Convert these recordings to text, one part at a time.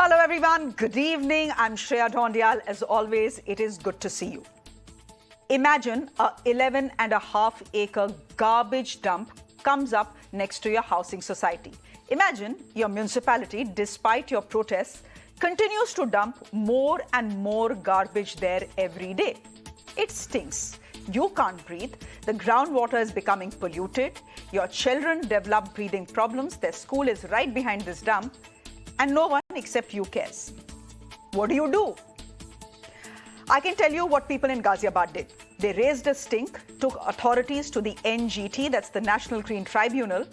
Hello everyone, good evening. I'm Shreya Dhoundiyal. As always, it is good to see you. Imagine a 11.5-acre garbage dump comes up next to your housing society. Imagine your municipality, despite your protests, continues to dump more and more garbage there every day. It stinks. You can't breathe. The groundwater is becoming polluted. Your children develop breathing problems. Their school is right behind this dump. And no one except you cares. What do? I can tell you what people in Ghaziabad did. They raised a stink, took authorities to the NGT, that's the National Green Tribunal,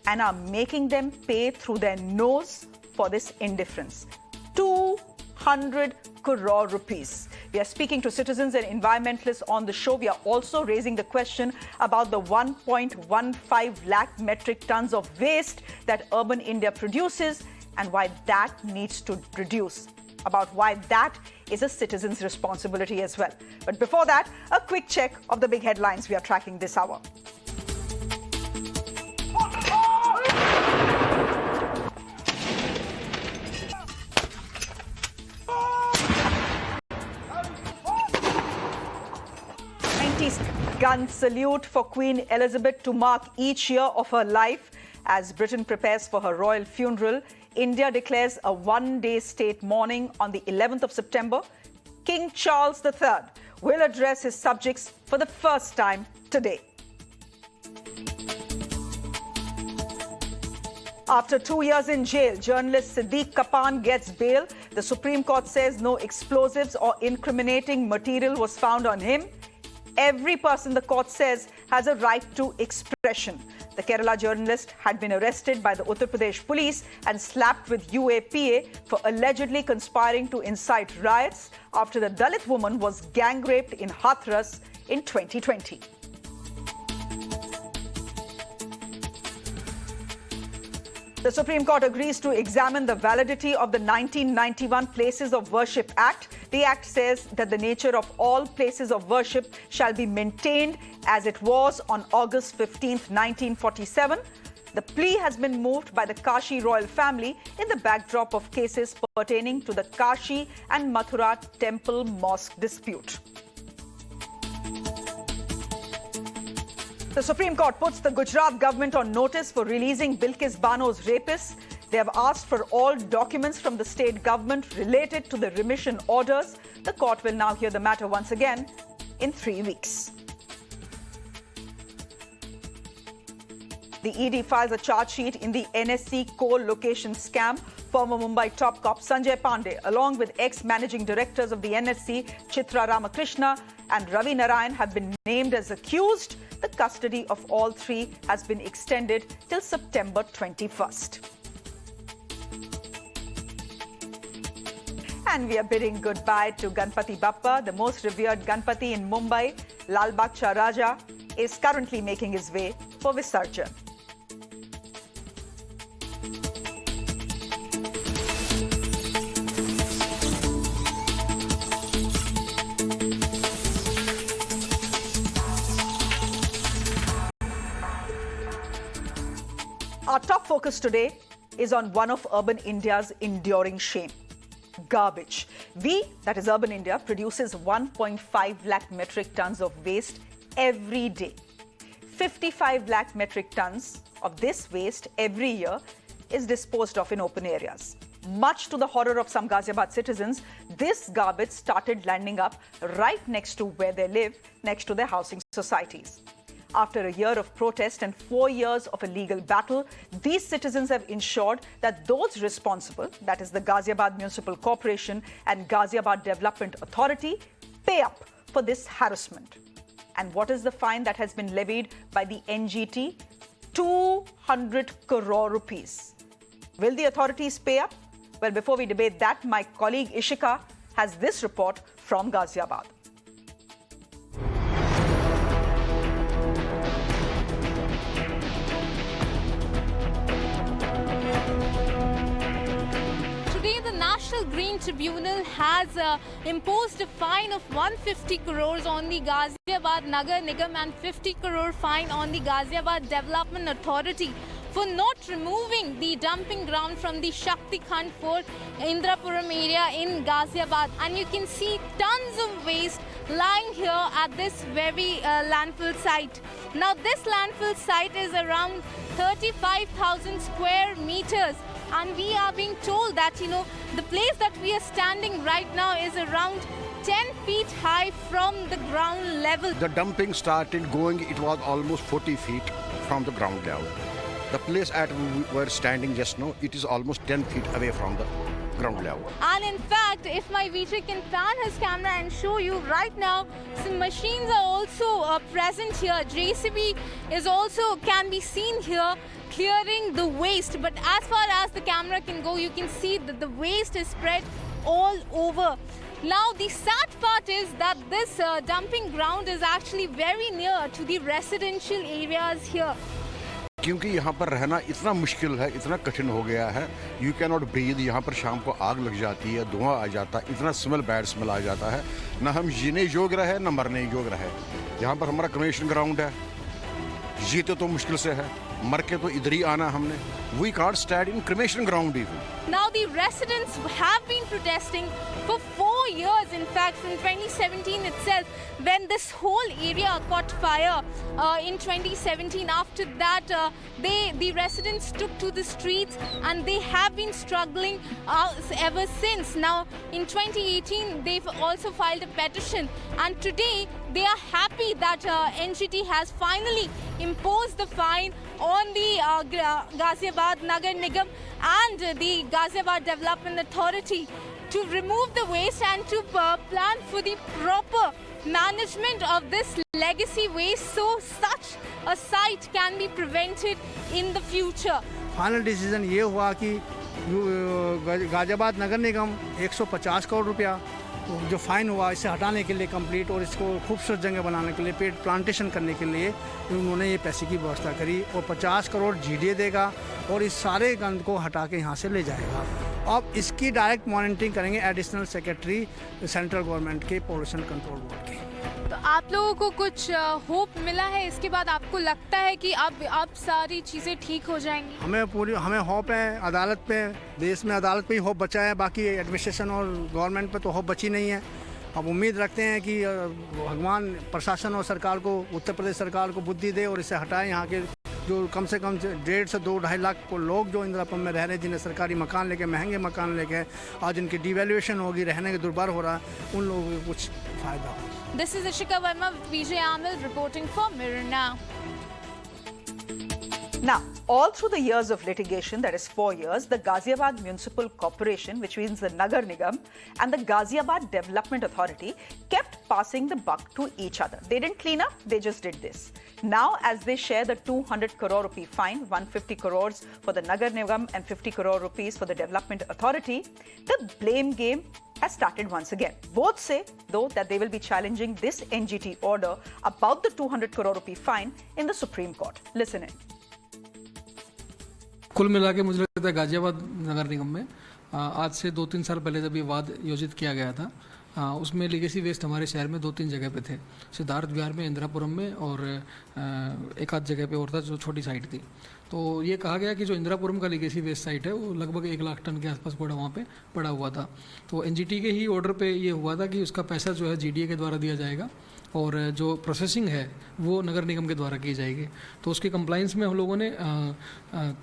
and are making them pay through their nose for this indifference. 200 crore rupees. We are speaking to citizens and environmentalists on the show. We are also raising the question about the 1.15 lakh metric tons of waste that urban India produces and why that needs to reduce, about why that is a citizen's responsibility as well. But before that, a quick check of the big headlines we are tracking this hour. Gun salute for Queen Elizabeth to mark each year of her life. As Britain prepares for her royal funeral, India declares a one-day state mourning on the 11th of September. King Charles III will address his subjects for the first time today. After 2 years in jail, journalist Siddique Kapan gets bail. The Supreme Court says no explosives or incriminating material was found on him. Every person, the court says, has a right to expression. The Kerala journalist had been arrested by the Uttar Pradesh police and slapped with UAPA for allegedly conspiring to incite riots after the Dalit woman was gang raped in Hathras in 2020. The Supreme Court agrees to examine the validity of the 1991 Places of Worship Act. The Act says that the nature of all places of worship shall be maintained as it was on August 15, 1947. The plea has been moved by the Kashi royal family in the backdrop of cases pertaining to the Kashi and Mathura temple mosque dispute. The Supreme Court puts the Gujarat government on notice for releasing Bilkis Bano's rapists. They have asked for all documents from the state government related to the remission orders. The court will now hear the matter once again in 3 weeks. The ED files a charge sheet in the NSC coal location scam. Former Mumbai top cop Sanjay Pandey, along with ex-managing directors of the NSC, Chitra Ramakrishna and Ravi Narayan, have been named as accused. The custody of all three has been extended till September 21st. And we are bidding goodbye to Ganpati Bappa, the most revered Ganpati in Mumbai. Lal Bagh Raja is currently making his way for Visarjan. Our top focus today is on one of urban India's enduring shame: garbage. We, that is urban India, produces 1.5 lakh metric tons of waste every day. 55 lakh metric tons of this waste every year is disposed of in open areas. Much to the horror of some Ghaziabad citizens, this garbage started landing up right next to where they live, next to their housing societies. After a year of protest and 4 years of a legal battle, these citizens have ensured that those responsible, that is the Ghaziabad Municipal Corporation and Ghaziabad Development Authority, pay up for this harassment. And what is the fine that has been levied by the NGT? 200 crore rupees. Will the authorities pay up? Well, before we debate that, my colleague Ishika has this report from Ghaziabad. National Green Tribunal has imposed a fine of 150 crores on the Ghaziabad Nagar Nigam and 50 crore fine on the Ghaziabad Development Authority for not removing the dumping ground from the Shakti Khand Fort Indrapuram area in Ghaziabad. And you can see tons of waste lying here at this very landfill site. Now this landfill site is around 35,000 square meters, and we are being told that the place that we are standing right now is around 10 feet high from the ground level. The dumping started going, it was almost 40 feet from the ground level. The place at we were standing just now, it is almost 10 feet away from the ground level. And in fact, if my VJ can pan his camera and show you right now, some machines are also present here. JCB is also can be seen here clearing the waste. But as far as the camera can go, you can see that the waste is spread all over. Now the sad part is that this dumping ground is actually very near to the residential areas here. क्योंकि यहाँ पर रहना इतना मुश्किल है, इतना कठिन हो गया है, यू कैन नॉट ब्रीथ। यहाँ पर शाम को आग लग जाती है, धुआं आ जाता है, इतना स्मेल, बैड स्मेल आ जाता है, ना हम जीने योग्य रहे ना मरने योग्य रहे। यहाँ पर हमारा क्रेमेशन ग्राउंड है, जीते तो मुश्किल से है, मर के तो इधर ही आना हमने। We can't stand in cremation ground even. Now the residents have been protesting for 4 years, in fact from 2017 itself, when this whole area caught fire in 2017. After that the residents took to the streets and they have been struggling ever since. Now in 2018 they've also filed a petition, and today they are happy that NGT has finally imposed the fine on the Ghaziabad Nagar Nigam and the Ghaziabad Development Authority to remove the waste and to plan for the proper management of this legacy waste, so such a site can be prevented in the future. Final decision ये हुआ कि गाजियाबाद नगर निगम 150 करोड़ रुपया जो fine हुआ इसे हटाने के लिए कंप्लीट और इसको खूबसूरत जगह बनाने के लिए, पेड़ प्लांटेशन करने के लिए उन्होंने ये पैसे की व्यवस्था करी और 50 करोड़ जीडीए देगा और इस सारे गंद को हटा के यहाँ से ले जाएगा। अब इसकी डायरेक्ट मॉनिटरिंग करेंगे एडिशनल सेक्रेटरी सेंट्रल गवर्नमेंट के पोल्यूशन कंट्रोल बोर्ड के। तो आप लोगों को कुछ होप मिला है इसके बाद? आपको लगता है कि अब सारी चीज़ें ठीक हो जाएंगी? हमें होप है अदालत पे, देश में अदालत पे ही होप बचा है, बाकी एडमिनिस्ट्रेशन और गवर्नमेंट पे तो होप बची नहीं है। अब उम्मीद रखते हैं कि भगवान प्रशासन और सरकार को, उत्तर प्रदेश सरकार को बुद्धि दे और इसे हटाए। यहाँ के जो कम से कम 1.5 से 2-2.5 लाख को लोग जो इंदिरापुरम में रह रहे हैं, जिन्हें सरकारी मकान लेके, महंगे मकान लेके आज इनकी डिवैल्यूएशन होगी, रहने के दुर्बार हो रहा है, उन लोगों को कुछ फ़ायदा हो। This is Ishika Verma with Vijay Amil reporting for Minar Now. Now, all through the years of litigation, that is 4 years, the Ghaziabad Municipal Corporation, which means the Nagar Nigam, and the Ghaziabad Development Authority kept passing the buck to each other. They didn't clean up, they just did this. Now, as they share the 200 crore rupee fine, 150 crores for the Nagar Nigam and 50 crore rupees for the Development Authority, the blame game has started once again. Both say, though, that they will be challenging this NGT order about the 200 crore rupee fine in the Supreme Court. Listen in. कुल मिला के मुझे लगता है गाजियाबाद नगर निगम में आज से 2-3 साल पहले जब ये वाद आयोजित किया गया था, उसमें लीगेसी वेस्ट हमारे शहर में 2-3 जगह पे थे। सिद्धार्थ विहार में, इंदिरापुरम में और एक आध जगह पे और था जो छोटी साइट थी। तो ये कहा गया कि जो इंदिरापुरम का लीगेसी वेस्ट साइट है वो लगभग 1 लाख टन के आसपास वहाँ पे पड़ा हुआ था। तो एनजीटी के ही ऑर्डर पे ये हुआ था कि उसका पैसा जो है जीडीए के द्वारा दिया जाएगा और जो प्रोसेसिंग है वो नगर निगम के द्वारा की जाएगी। तो उसके कंप्लाइंस में हम लोगों ने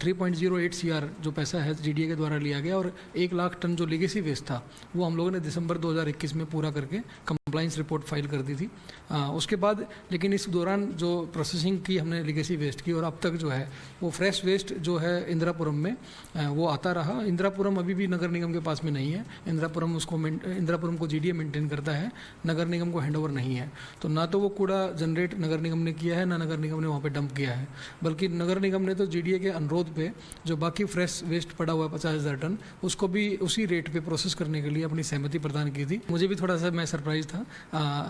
3.08 सीआर जो पैसा है जीडीए के द्वारा लिया गया और 1 लाख टन जो लीगेसी वेस्ट था वो हम लोगों ने दिसंबर 2021 में पूरा करके कंप्लाइंस रिपोर्ट फाइल कर दी थी। उसके बाद लेकिन इस दौरान जो प्रोसेसिंग की हमने लीगेसी वेस्ट की और अब तक जो है वो फ्रेश वेस्ट जो है इंदिरापुरम में वो आता रहा। इंदिरापुरम अभी भी नगर निगम के पास में नहीं है। इंदिरापुरम को जीडीए मेंटेन करता है, नगर निगम को हैंडओवर नहीं है। तो ना तो वो कूड़ा जनरेट नगर निगम ने किया है, ना नगर निगम ने वहाँ पे डंप किया है, बल्कि नगर निगम ने तो जीडीए के अनुरोध पे जो बाकी फ्रेश वेस्ट पड़ा हुआ है 50,000 टन उसको भी उसी रेट पे प्रोसेस करने के लिए अपनी सहमति प्रदान की थी। मुझे भी थोड़ा सा मैं सरप्राइज था,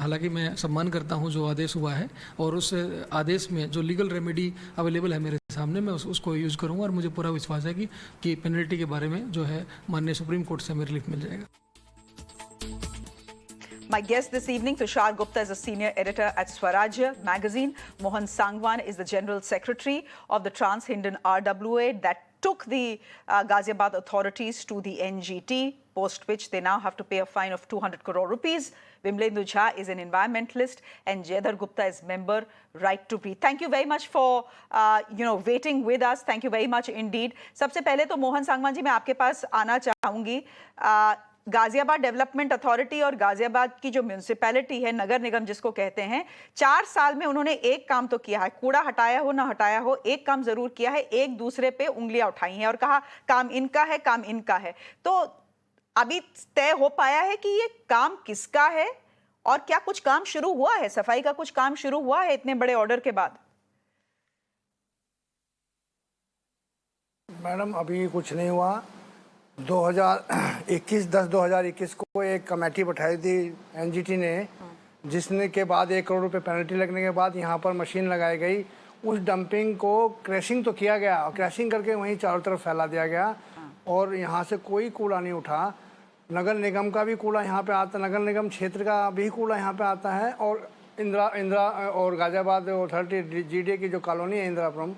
हालांकि मैं सम्मान करता हूँ जो आदेश हुआ है और उस आदेश में जो लीगल रेमेडी अवेलेबल है मेरे सामने, मैं उसको यूज़ करूँगा और मुझे पूरा विश्वास है कि पेनल्टी के बारे में जो है माननीय सुप्रीम कोर्ट से हमें रिलीफ मिल जाएगा। My guest this evening, Tushar Gupta, is a senior editor at Swarajya magazine. Mohan Sangwan is the general secretary of the Trans Hindon RWA that took the Ghaziabad authorities to the NGT, post which they now have to pay a fine of 200 crore rupees. Vimlendu Jha is an environmentalist and Jai Dhar Gupta is member Right to Breathe. Thank you very much for waiting with us. Thank you very much indeed. सबसे पहले तो मोहन सांगवान जी मैं आपके पास आना चाहूंगी. Ghaziabad development authority और गाजियाबाद की जो म्यूनिसिपैलिटी है, नगर निगम जिसको कहते हैं, 4 साल में उन्होंने एक काम तो किया है. कूड़ा हटाया हो ना हटाया हो, एक काम जरूर किया है. एक दूसरे पे उंगलियां उठाई हैं और कहा काम इनका है, काम इनका है. तो अभी तय हो पाया है कि ये काम किसका है और क्या कुछ काम शुरू हुआ है? सफाई का कुछ काम शुरू हुआ है इतने बड़े ऑर्डर के बाद? मैडम अभी कुछ नहीं हुआ. 10/2021 को एक कमेटी बैठाई थी एनजीटी ने, जिसने के बाद 1 करोड़ रुपए पेनल्टी लगने के बाद यहाँ पर मशीन लगाई गई. उस डंपिंग को क्रैशिंग तो किया गया और क्रैशिंग करके वहीं चारों तरफ फैला दिया गया और यहाँ से कोई कूड़ा नहीं उठा. नगर निगम का भी कूड़ा यहाँ पे आता, नगर निगम क्षेत्र का भी कूड़ा यहाँ पे आता है और इंदिरा और गाजियाबाद अथॉरिटी जीडीए की जो कॉलोनी है इंदिरापुरम,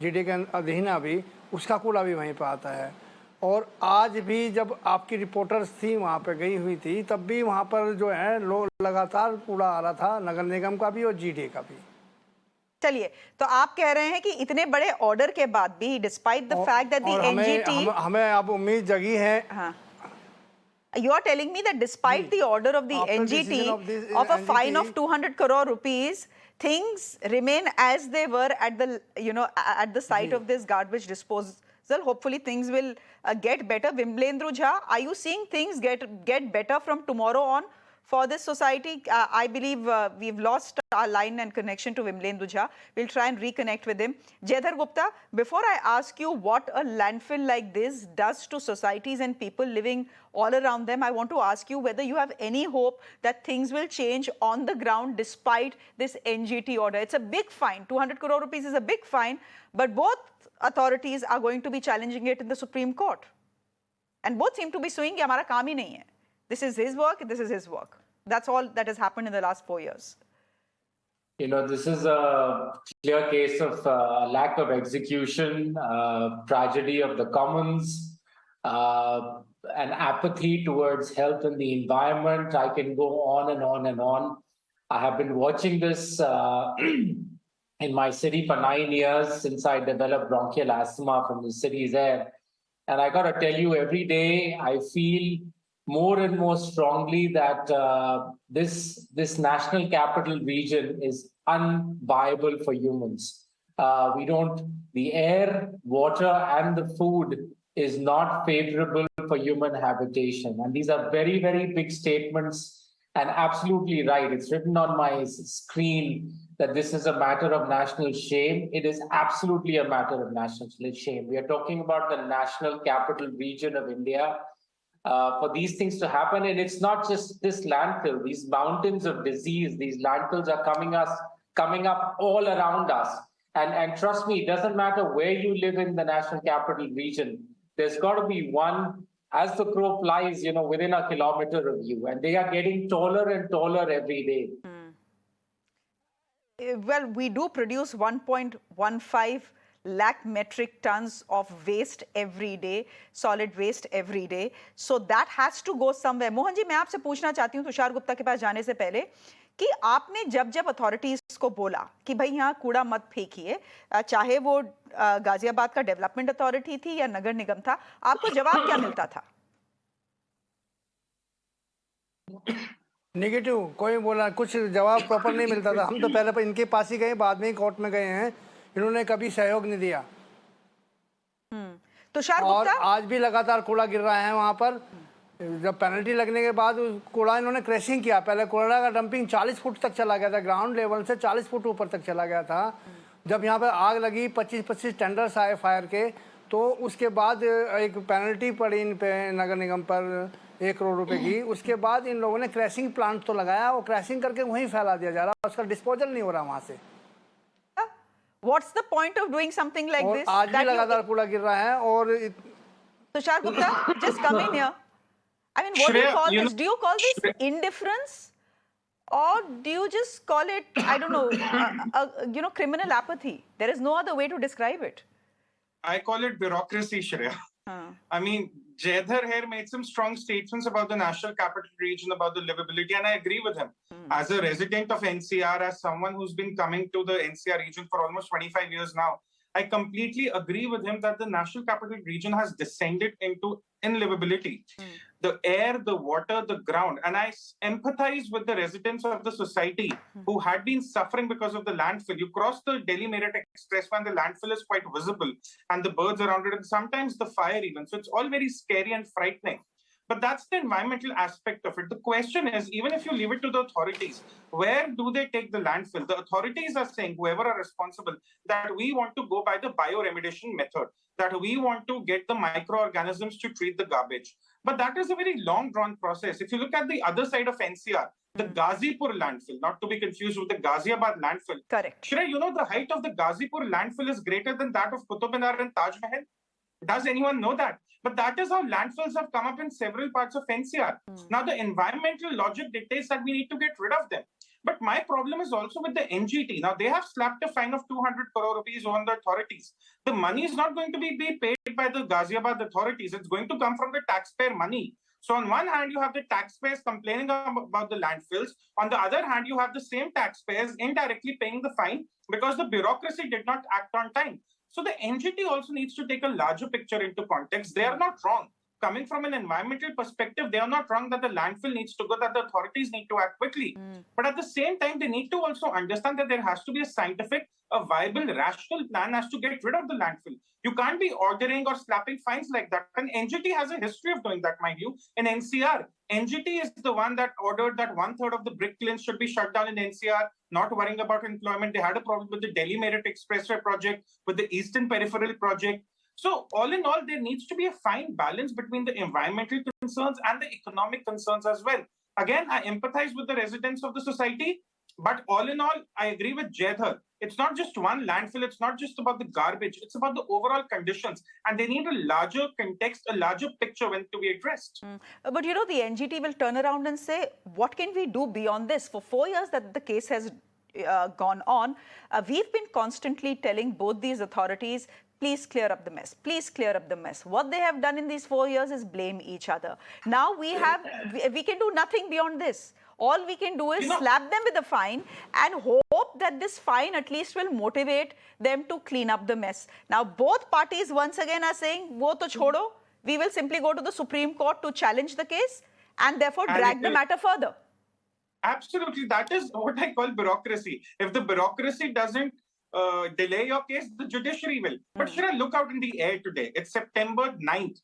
जीडीए के अधीन अभी उसका कूड़ा भी वहीं पे आता है. और आज भी जब आपकी रिपोर्टर्स थी वहाँ पे गई हुई थी, तब भी वहाँ पर जो है लगातार कूड़ा आ रहा था, नगर निगम का भी और जीडीए का भी. चलिए, तो आप कह रहे हैं कि इतने बड़े ऑर्डर के बाद भी, despite the fact that the NGT, हमें अब उम्मीद जगी है. हाँ. You are telling me that despite the order of the NGT of a fine of 200 crore rupees, things remain as they were at the at the site of this garbage disposal. Hopefully things will get better. Vimlendu Jha, are you seeing things get better from tomorrow on for this society? I believe we've lost our line and connection to Vimlendu Jha. We'll try and reconnect with him. Jai Dhar Gupta, before I ask you what a landfill like this does to societies and people living all around them, I want to ask you whether you have any hope that things will change on the ground despite this NGT order. It's a big fine. 200 crore rupees is a big fine, but both authorities are going to be challenging it in the Supreme Court. And both seem to be suing कि हमारा काम ही नहीं है. This is his work, this is his work. That's all that has happened in the last 4 years. You know, this is a clear case of lack of execution, tragedy of the commons, and apathy towards health and the environment. I can go on and on and on. I have been watching this in my city for 9 years since I developed bronchial asthma from the city's air. And I got to tell you, every day I feel more and more strongly that this national capital region is unviable for humans. The air, water, and the food is not favorable for human habitation. And these are very, very big statements and absolutely right. It's written on my screen that this is a matter of national shame. It is absolutely a matter of national shame. We are talking about the national capital region of India. For these things to happen, and it's not just this landfill, these mountains of disease, these landfills are coming up all around us. And trust me, it doesn't matter where you live in the national capital region, there's got to be one, as the crow flies, within a kilometer of you, and they are getting taller and taller every day. Well, we do produce 1.15 lakh metric tons of waste every day, solid waste every day. So that has to go somewhere. Mohan ji, मैं आपसे पूछना चाहती हूँ तुषार गुप्ता के पास जाने से पहले कि आपने जब अथॉरिटीज को बोला कि भाई यहाँ कूड़ा मत फेंकिए, चाहे वो गाजियाबाद का डेवलपमेंट अथॉरिटी थी या नगर निगम था, आपको जवाब क्या मिलता था? नेगेटिव. कोई बोला कुछ जवाब प्रॉपर नहीं मिलता था. हम तो पहले इनके पास ही गए, बाद में ही कोर्ट में गए हैं. इन्होंने कभी सहयोग नहीं दिया. तुषार और गुप्ता, आज भी लगातार कूड़ा गिर रहा है वहाँ पर. जब पेनल्टी लगने के बाद कूड़ा इन्होंने क्रैशिंग किया. पहले कूड़ा का डंपिंग 40 फुट तक चला गया था, ग्राउंड लेवल से 40 फुट ऊपर तक चला गया था. जब यहाँ पर आग लगी, 25-25 टेंडर्स आए फायर के, तो उसके बाद एक पेनल्टी पड़ी इन पे नगर निगम पर 1 करोड़ रुपए की. उसके बाद इन लोगों ने क्रैशिंग प्लांट तो लगाया, वो क्रैशिंग करके वहीं फैला दिया जा रहा है, उसका डिस्पोजल नहीं हो रहा वहाँ से. What's the point of doing something like this? आज भी लगातार कूड़ा गिर रहा है. और Tushar Gupta, just come in here. I mean, what do you Shreya, call you this? know, Do you call this indifference, or do you just call it, I don't know, criminal apathy? There is no other way to describe it. I call it bureaucracy, Shreya. I mean, Jai Dhar here made some strong statements about the National Capital Region, about the livability, and I agree with him. As a resident of NCR, as someone who's been coming to the NCR region for almost 25 years now, I completely agree with him that the National Capital Region has descended into unlivability. The air, the water, the ground. And I empathize with the residents of the society who had been suffering because of the landfill. You cross the Delhi-Meerut Expressway and the landfill is quite visible, and the birds around it, and sometimes the fire even. So it's all very scary and frightening. But that's the environmental aspect of it. The question is, even if you leave it to the authorities, where do they take the landfill? The authorities are saying, whoever are responsible, that we want to go by the bioremediation method, that we want to get the microorganisms to treat the garbage. But that is a very long-drawn process. If you look at the other side of NCR, the Ghazipur landfill, not to be confused with the Ghaziabad landfill. Correct. Shreya, you know the height of the Ghazipur landfill is greater than that of Qutub and Taj Mahal? Does anyone know that? But that is how landfills have come up in several parts of NCR. Now, the environmental logic dictates that we need to get rid of them. But my problem is also with the NGT. Now, they have slapped a fine of 200 crore rupees on the authorities. The money is not going to be paid by the Ghaziabad authorities. It's going to come from the taxpayer money. So on one hand, you have the taxpayers complaining about the landfills. On the other hand, you have the same taxpayers indirectly paying the fine because the bureaucracy did not act on time. So the NGT also needs to take a larger picture into context. They are not wrong. Coming from an environmental perspective, they are not wrong that the landfill needs to go, that the authorities need to act quickly. But at the same time, they need to also understand that there has to be a scientific, a viable, rational plan as to get rid of the landfill. You can't be ordering or slapping fines like that. And NGT has a history of doing that, mind you. In NCR, NGT is the one that ordered that 1/3 of the brick kilns should be shut down in NCR, not worrying about employment. They had a problem with the Delhi-Meerut Expressway project, with the Eastern Peripheral project. So all in all, there needs to be a fine balance between the environmental concerns and the economic concerns as well. Again, I empathize with the residents of the society, but all in all, I agree with Jai Dhar. It's not just one landfill. It's not just about the garbage. It's about the overall conditions. And they need a larger context, a larger picture when to be addressed. But you know, the NGT will turn around and say, what can we do beyond this? For 4 years that the case has gone on, we've been constantly telling both these authorities, please clear up the mess. Please clear up the mess. What they have done in these 4 years is blame each other. Now we can do nothing beyond this. All we can do is slap them with a fine and hope that this fine at least will motivate them to clean up the mess. Now, both parties once again are saying, wo to chodo. We will simply go to the Supreme Court to challenge the case and therefore drag the matter further. Absolutely. That is what I call bureaucracy. If the bureaucracy doesn't delay your case, the judiciary will. But should I look out in the air today? It's September 9th.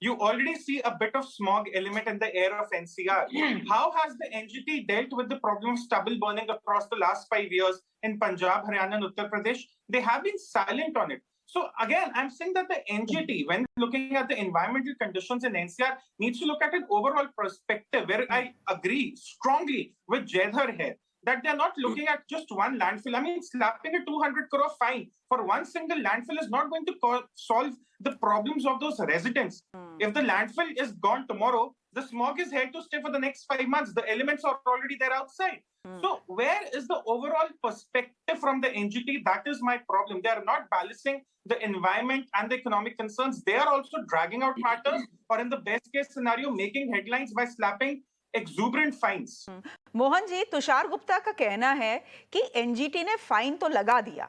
You already see a bit of smog element in the air of NCR. How has the NGT dealt with the problem of stubble burning across the last 5 years in Punjab, Haryana, and Uttar Pradesh? They have been silent on it. So again, I'm saying that the NGT, when looking at the environmental conditions in NCR, needs to look at an overall perspective where I agree strongly with Jai Dhar here, that they're not looking at just one landfill. I mean, slapping a 200 crore fine for one single landfill is not going to solve the problems of those residents. If the landfill is gone tomorrow, the smog is here to stay for the next 5 months. The elements are already there outside. So where is the overall perspective from the NGT? That is my problem. They are not balancing the environment and the economic concerns. They are also dragging out matters, or in the best case scenario, making headlines by slapping exuberant fines. Mohan ji, Tushar Gupta का कहना है कि NGT ने fine तो लगा दिया,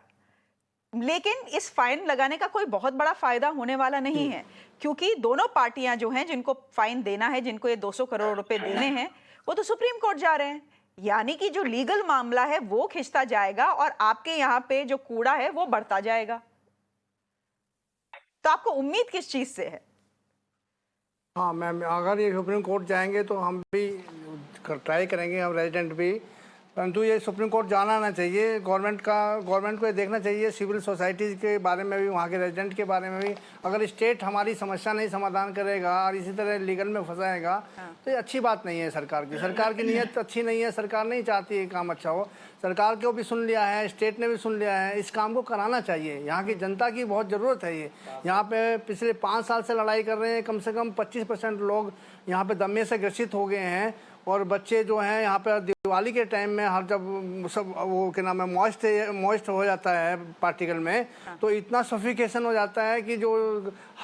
लेकिन इस फाइन लगाने का कोई बहुत बड़ा फायदा होने वाला नहीं है, क्योंकि दोनों पार्टियां जो हैं जिनको फाइन देना है, जिनको ये 200 करोड़ रुपए देने हैं, वो तो सुप्रीम कोर्ट जा रहे हैं. यानी कि जो लीगल मामला है वो खिंचता जाएगा और आपके यहाँ पे जो कूड़ा है वो बढ़ता जाएगा. तो आपको उम्मीद किस चीज से है? हाँ मैम, अगर ये सुप्रीम कोर्ट जाएंगे तो हम भी ट्राई करेंगे, हम रेजिडेंट भी, परंतु ये सुप्रीम कोर्ट जाना ना चाहिए। गवर्नमेंट को ये देखना चाहिए सिविल सोसाइटीज़ के बारे में भी, वहाँ के रेजिडेंट के बारे में भी। अगर स्टेट हमारी समस्या नहीं समाधान करेगा और इसी तरह लीगल में फंसाएगा तो ये अच्छी बात नहीं है सरकार की नीयत अच्छी नहीं है। सरकार नहीं चाहती है काम अच्छा हो। सरकार को भी सुन लिया है, स्टेट ने भी सुन लिया है, इस काम को कराना चाहिए। यहाँ की जनता की बहुत ज़रूरत है। ये यहाँ पे पिछले 5 साल से लड़ाई कर रहे हैं। कम से कम 25% लोग यहाँ पे दमे से ग्रसित हो गए हैं और बच्चे जो हैं यहाँ पे दिवाली के टाइम में हर जब सब वो क्या नाम है मॉइस्ट हो जाता है पार्टिकल में, तो इतना सफिकेशन हो जाता है कि जो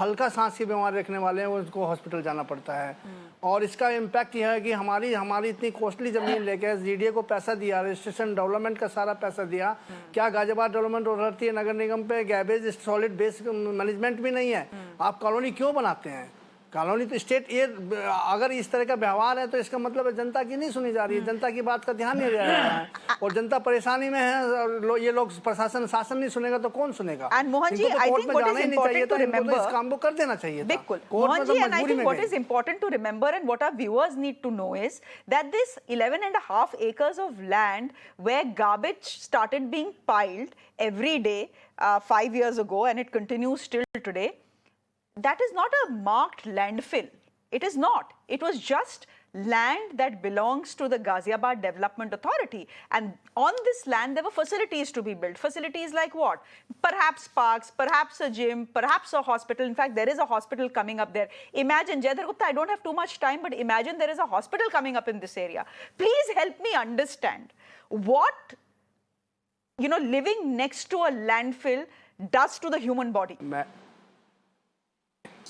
हल्का सांस की बीमारी रखने वाले हैं उनको हॉस्पिटल जाना पड़ता है। और इसका इम्पैक्ट यह है कि हमारी इतनी कॉस्टली ज़मीन लेकर जीडीए को पैसा दिया, रजिस्ट्रेशन डेवलपमेंट का सारा पैसा दिया, क्या गाजियाबाद डेवलपमेंट अथॉरिटी है नगर निगम पे गैबेज सॉलिड बेस मैनेजमेंट भी नहीं है। आप कॉलोनी क्यों बनाते हैं? कॉलोनी तो स्टेट ये अगर इस तरह का व्यवहार है तो इसका मतलब है जनता की नहीं सुनी जा रही है, जनता की बात का ध्यान नहीं दिया जा रहा है और जनता परेशानी में है। ये लोग शासन नहीं सुनेगा तो कौन सुनेगा? And Mohan ji, I think what is important to remember, इस काम को कर देना चाहिए था। बिल्कुल Mohan ji, and I think what is important to remember and what our viewers need to know is that this 11.5 acres of land where garbage started being piled every day 5 years ago and it continues still today, that is not a marked landfill. It is not. It was just land that belongs to the Ghaziabad Development Authority. And on this land, there were facilities to be built. Facilities like what? Perhaps parks, perhaps a gym, perhaps a hospital. In fact, there is a hospital coming up there. Imagine, Jai Dhar Gupta, I don't have too much time, but imagine there is a hospital coming up in this area. Please help me understand what, living next to a landfill does to the human body.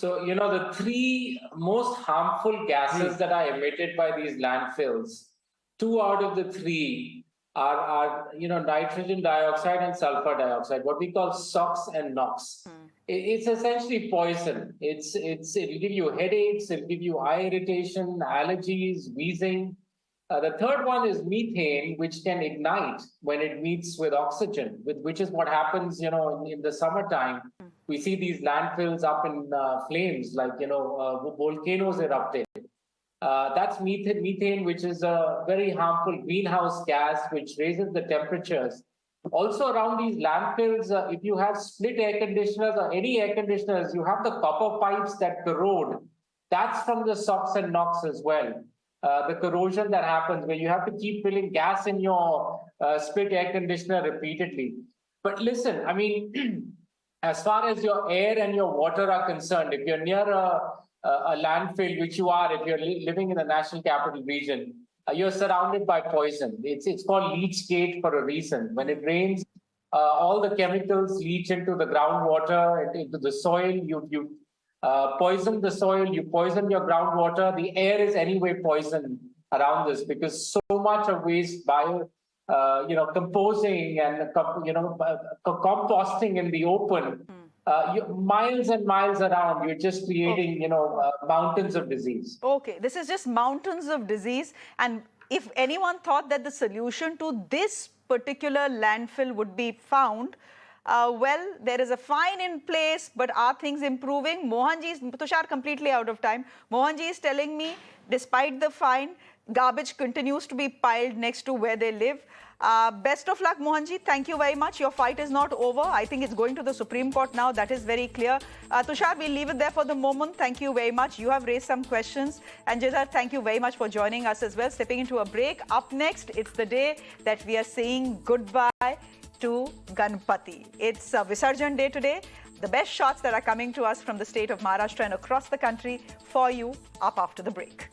So, the 3 most harmful gases that are emitted by these landfills, 2 out of the 3 are nitrogen dioxide and sulfur dioxide, what we call SOx and NOx. It's essentially poison. It'll give you headaches, it'll give you eye irritation, allergies, wheezing. The third one is methane, which can ignite when it meets with oxygen, which is what happens, in the summertime. We see these landfills up in flames, like, volcanoes erupting. That's methane, which is a very harmful greenhouse gas, which raises the temperatures. Also around these landfills, if you have split air conditioners or any air conditioners, you have the copper pipes that corrode. That's from the SOx and NOx as well. The corrosion that happens where you have to keep filling gas in your split air conditioner repeatedly. But listen, I mean, as far as your air and your water are concerned, if you're near a landfill, which you are if you're living in the National Capital Region, you're surrounded by poison. It's called leach gate for a reason. When it rains, all the chemicals leach into the groundwater, into the soil. You poison the soil, you poison your groundwater. The air is anyway poisoned around this because so much of waste composing and composting in the open, miles and miles around, you're just creating mountains of disease. Okay, this is just mountains of disease. And if anyone thought that the solution to this particular landfill would be found, well, there is a fine in place, but are things improving? Tushar, completely out of time. Mohanji is telling me, despite the fine, garbage continues to be piled next to where they live. Best of luck, Mohanji. Thank you very much. Your fight is not over. I think it's going to the Supreme Court now. That is very clear. Tushar, we'll leave it there for the moment. Thank you very much. You have raised some questions. And Jai Dhar, thank you very much for joining us as well. Stepping into a break. Up next, it's the day that we are saying goodbye to Ganpati. It's Visarjan Day today. The best shots that are coming to us from the state of Maharashtra and across the country for you up after the break.